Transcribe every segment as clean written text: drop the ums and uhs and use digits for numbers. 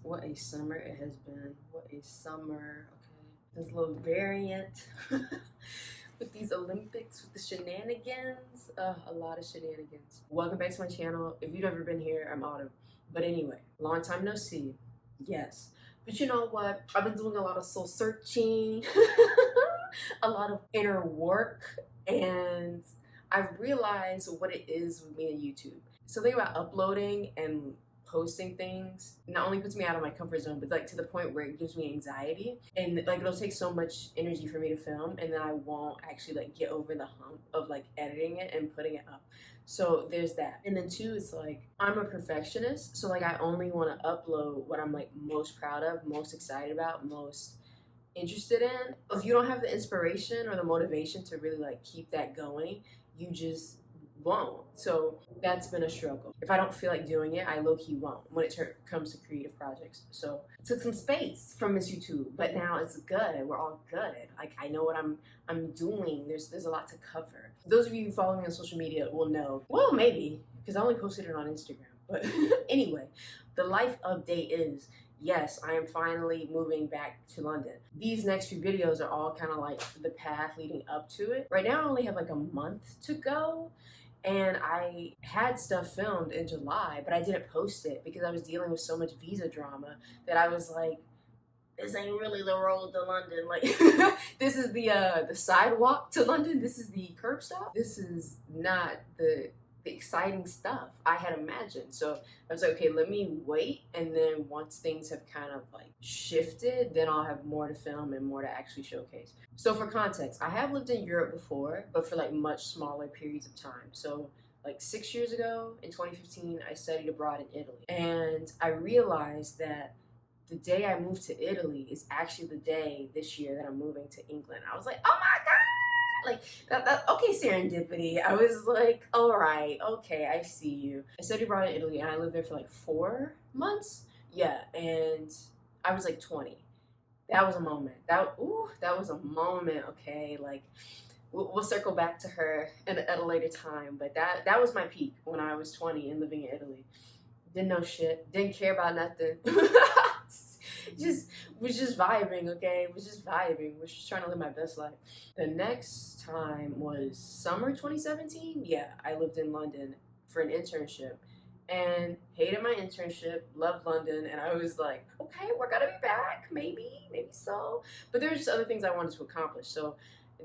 What a summer it has been. What a summer. Okay. This little variant with these Olympics, with the shenanigans. A lot of shenanigans. Welcome back to my channel. If you've never been here, I'm Autumn. But anyway, long time no see. Yes. But you know what? I've been doing a lot of soul searching, a lot of inner work, and I've realized what it is with me and YouTube. Something about uploading and posting things not only puts me out of my comfort zone, but like to the point where it gives me anxiety, and like it'll take so much energy for me to film, and then I won't actually like get over the hump of like editing it and putting it up. So there's that. And then two, it's like I'm a perfectionist, so like I only want to upload what I'm like most proud of, most excited about, most interested in. If you don't have the inspiration or the motivation to really like keep that going, you just won't. So that's been a struggle. If I don't feel like doing it, I low-key won't when it comes to creative projects. So it took some space from this YouTube, but now it's good. We're all good. Like I know what I'm doing. There's a lot to cover. Those of you who follow me on social media will know. Well, maybe because I only posted it on Instagram. But anyway, the life update is yes, I am finally moving back to London. These next few videos are all kind of like the path leading up to it. Right now I only have like a month to go, and I had stuff filmed in July, but I didn't post it because I was dealing with so much visa drama that I was like, this ain't really the road to London. Like this is the sidewalk to London. This is the curb stop. This is not the exciting stuff I had imagined. So I was like, okay, let me wait, and then once things have kind of like shifted, then I'll have more to film and more to actually showcase. So for context, I have lived in Europe before, but for like much smaller periods of time. So like 6 years ago in 2015, I studied abroad in Italy, and I realized that the day I moved to Italy is actually the day this year that I'm moving to England. I was like, oh my God, like that okay, serendipity. I was like, all right, okay, I see you. I studied abroad in Italy, and I lived there for like 4 months. Yeah, and I was like 20. That was a moment. That was a moment. Okay, like we'll circle back to her at a later time, but that was my peak when I was 20 and living in Italy. Didn't know shit, didn't care about nothing. just was just vibing, okay? Was just vibing, was just trying to live my best life. The next time was summer 2017. Yeah, I lived in London for an internship and hated my internship, loved London, and I was like, okay, we're gonna be back, maybe so. But there were just other things I wanted to accomplish. So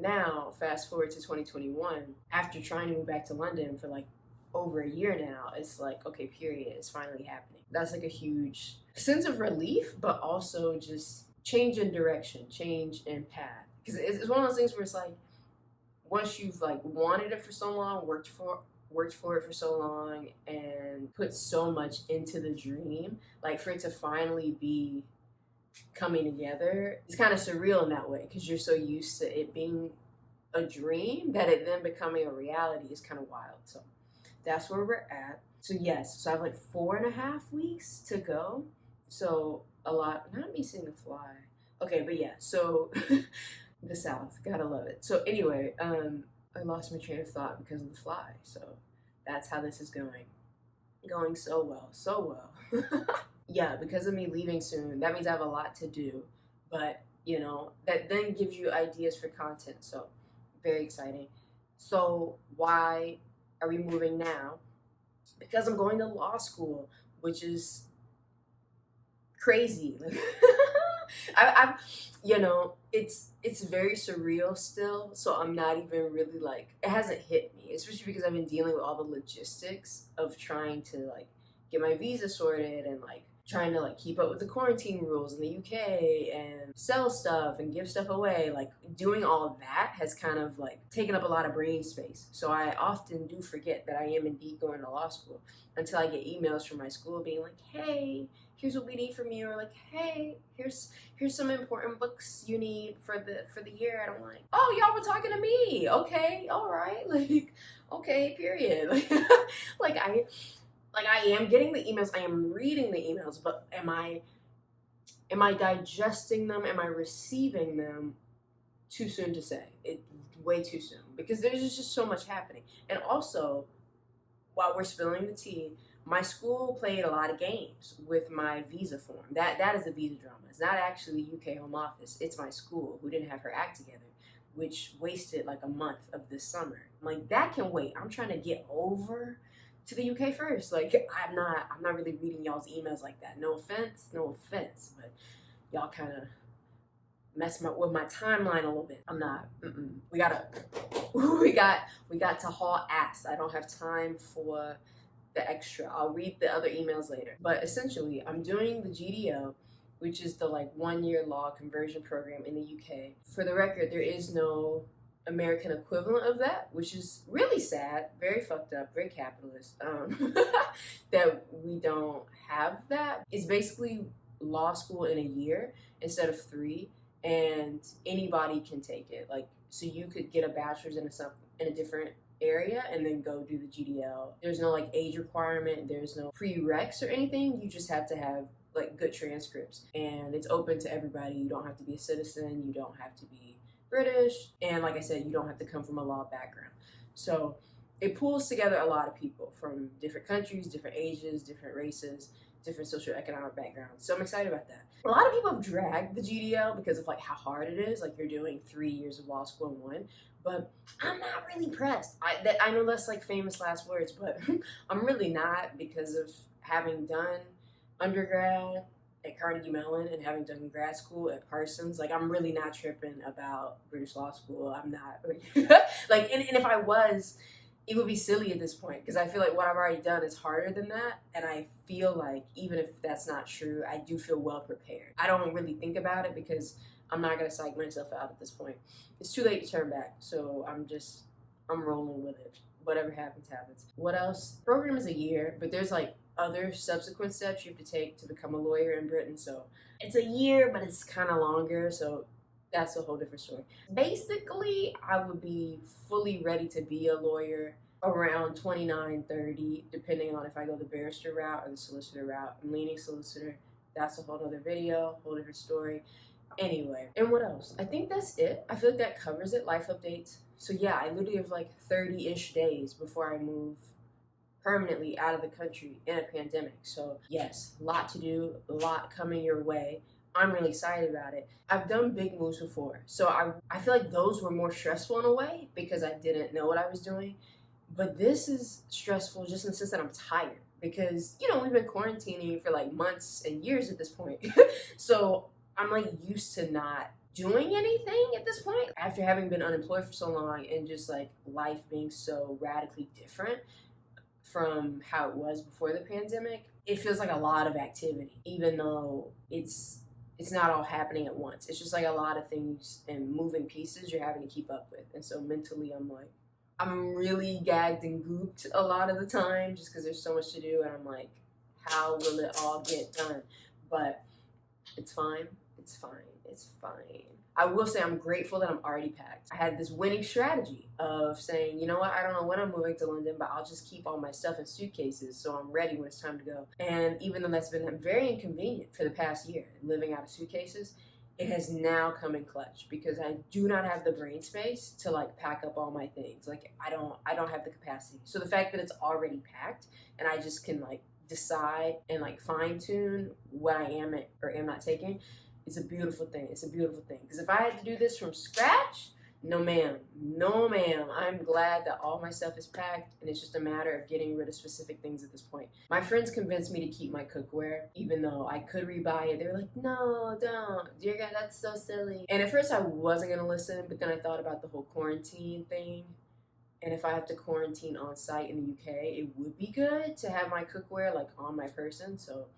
now, fast forward to 2021, after trying to move back to London for like over a year now, it's like, okay, period, it's finally happening. That's like a huge sense of relief, but also just change in direction, change in path. Because it's one of those things where it's like, once you've like wanted it for so long, worked for it for so long, and put so much into the dream, like for it to finally be coming together, it's kind of surreal in that way because you're so used to it being a dream that it then becoming a reality is kind of wild. So that's where we're at. So yes, so I have like 4.5 weeks to go. So a lot, not me seeing the fly. Okay, but yeah, so the South, gotta love it. So anyway, I lost my train of thought because of the fly. So that's how this is going. Going so well, so well. Yeah, because of me leaving soon, that means I have a lot to do. But, you know, that then gives you ideas for content. So very exciting. So why are we moving now? Because I'm going to law school, which is crazy. I'm, you know, it's very surreal still. So I'm not even really like, it hasn't hit me, especially because I've been dealing with all the logistics of trying to like get my visa sorted and like trying to like keep up with the quarantine rules in the UK and sell stuff and give stuff away. Like doing all of that has kind of like taken up a lot of brain space. So I often do forget that I am indeed going to law school until I get emails from my school being like, hey, here's what we need from you, or like, hey, here's some important books you need for the year. And I'm like, oh, y'all were talking to me. Okay, all right, like, okay, period. Like I am getting the emails, I am reading the emails, but am I digesting them? Am I receiving them? Too soon to say. It way too soon because there's just so much happening. And also, while we're spilling the tea, my school played a lot of games with my visa form. That is the visa drama. It's not actually UK Home Office. It's my school who didn't have her act together, which wasted like a month of this summer. I'm like, that can wait. I'm trying to get over to the UK first. Like, I'm not really reading y'all's emails like that. No offense, but y'all kind of mess with my timeline a little bit. I'm not. We got to haul ass. I don't have time for the extra. I'll read the other emails later. But essentially, I'm doing the GDO, which is the like 1-year law conversion program in the UK. For the record, there is no American equivalent of that, which is really sad, very fucked up, very capitalist, that we don't have that. It's basically law school in a year instead of 3, and anybody can take it. Like, so you could get a bachelor's in a different area and then go do the GDL. There's no like age requirement, there's no prereqs or anything. You just have to have like good transcripts, and it's open to everybody. You don't have to be a citizen, you don't have to be British, and like I said, you don't have to come from a law background. So it pulls together a lot of people from different countries, different ages, different races, different socioeconomic backgrounds. So I'm excited about that. A lot of people have dragged the GDL because of like how hard it is. Like, you're doing 3 years of law school in one, but I'm not really pressed. I know that's like famous last words, but I'm really not, because of having done undergrad at Carnegie Mellon and having done grad school at Parsons. Like, I'm really not tripping about British law school. I'm not like, and if I was, it would be silly at this point, because I feel like what I've already done is harder than that, and I feel like even if that's not true, I do feel well prepared. I don't really think about it because I'm not gonna psych myself out at this point. It's too late to turn back, so I'm rolling with it. Whatever happens, happens. What else? Program is a year, but there's like other subsequent steps you have to take to become a lawyer in Britain. So it's a year, but it's kind of longer. So that's a whole different story. Basically, I would be fully ready to be a lawyer around 29, 30, depending on if I go the barrister route or the solicitor route. I'm leaning solicitor. That's a whole other video, whole different story. Anyway, and what else? I think that's it. I feel like that covers it. Life updates. So yeah, I literally have like 30-ish days before I move permanently out of the country in a pandemic. So yes, a lot to do, a lot coming your way. I'm really excited about it. I've done big moves before, so I feel like those were more stressful in a way because I didn't know what I was doing. But this is stressful just in the sense that I'm tired because, you know, we've been quarantining for like months and years at this point. So I'm like used to not doing anything at this point after having been unemployed for so long and just like life being so radically different from how it was before the pandemic. It feels like a lot of activity, even though it's not all happening at once. It's just like a lot of things and moving pieces you're having to keep up with. And so mentally I'm really gagged and gooped a lot of the time just because there's so much to do, and I'm like, how will it all get done? But it's fine. It's fine. It's fine. I will say I'm grateful that I'm already packed. I had this winning strategy of saying, you know what, I don't know when I'm moving to London, but I'll just keep all my stuff in suitcases so I'm ready when it's time to go. And even though that's been very inconvenient for the past year, living out of suitcases, it has now come in clutch because I do not have the brain space to like pack up all my things. Like I don't have the capacity. So the fact that it's already packed and I just can like decide and like fine tune what I am or am not taking, it's a beautiful thing. It's a beautiful thing. Because if I had to do this from scratch, no ma'am. No ma'am. I'm glad that all my stuff is packed and it's just a matter of getting rid of specific things at this point. My friends convinced me to keep my cookware, even though I could rebuy it. They were like, no, don't. Dear God, that's so silly. And at first I wasn't going to listen, but then I thought about the whole quarantine thing. And if I have to quarantine on site in the UK, it would be good to have my cookware like on my person. So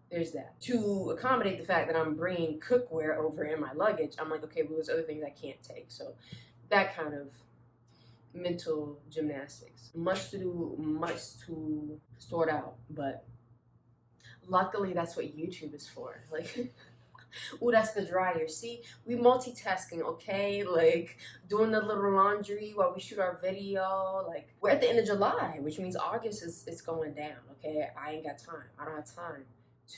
there's that. To accommodate the fact that I'm bringing cookware over in my luggage, I'm like, okay, well, there's other things I can't take. So that kind of mental gymnastics. Much to do, much to sort out. But luckily, that's what YouTube is for. Like, ooh, that's the dryer. See, we multitasking, okay? Like, doing the little laundry while we shoot our video. Like, we're at the end of July, which means August is going down, okay? I ain't got time. I don't have time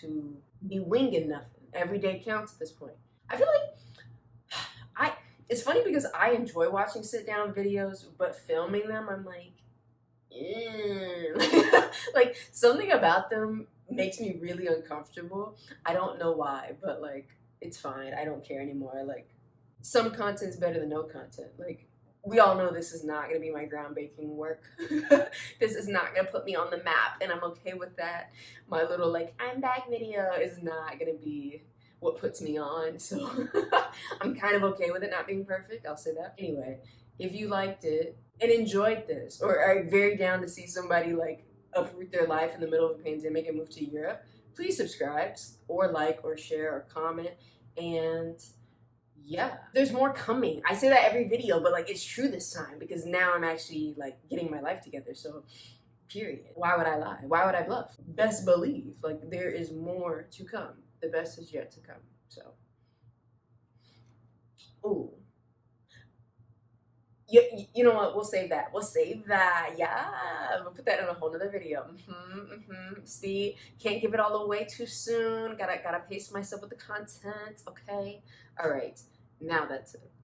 to be winging nothing. Every day counts at this point. I feel like it's funny because I enjoy watching sit down videos, but filming them, I'm like, like something about them makes me really uncomfortable. I don't know why, but like it's fine. I don't care anymore. Like some content's better than no content. Like we all know this is not going to be my groundbreaking work. This is not going to put me on the map, and I'm okay with that. My little like I'm back video is not going to be what puts me on. So I'm kind of okay with it not being perfect. I'll say that. Anyway, if you liked it and enjoyed this, or are very down to see somebody like uproot their life in the middle of a pandemic and move to Europe, please subscribe or like or share or comment. And yeah, there's more coming. I say that every video, but like it's true this time because now I'm actually like getting my life together. So period. Why would I lie? Why would I bluff? Best believe like there is more to come. The best is yet to come. So ooh, you know what? We'll save that. We'll save that. Yeah, we'll put that in a whole nother video. See, can't give it all away too soon. Gotta pace myself with the content. Okay. All right. Now that's it.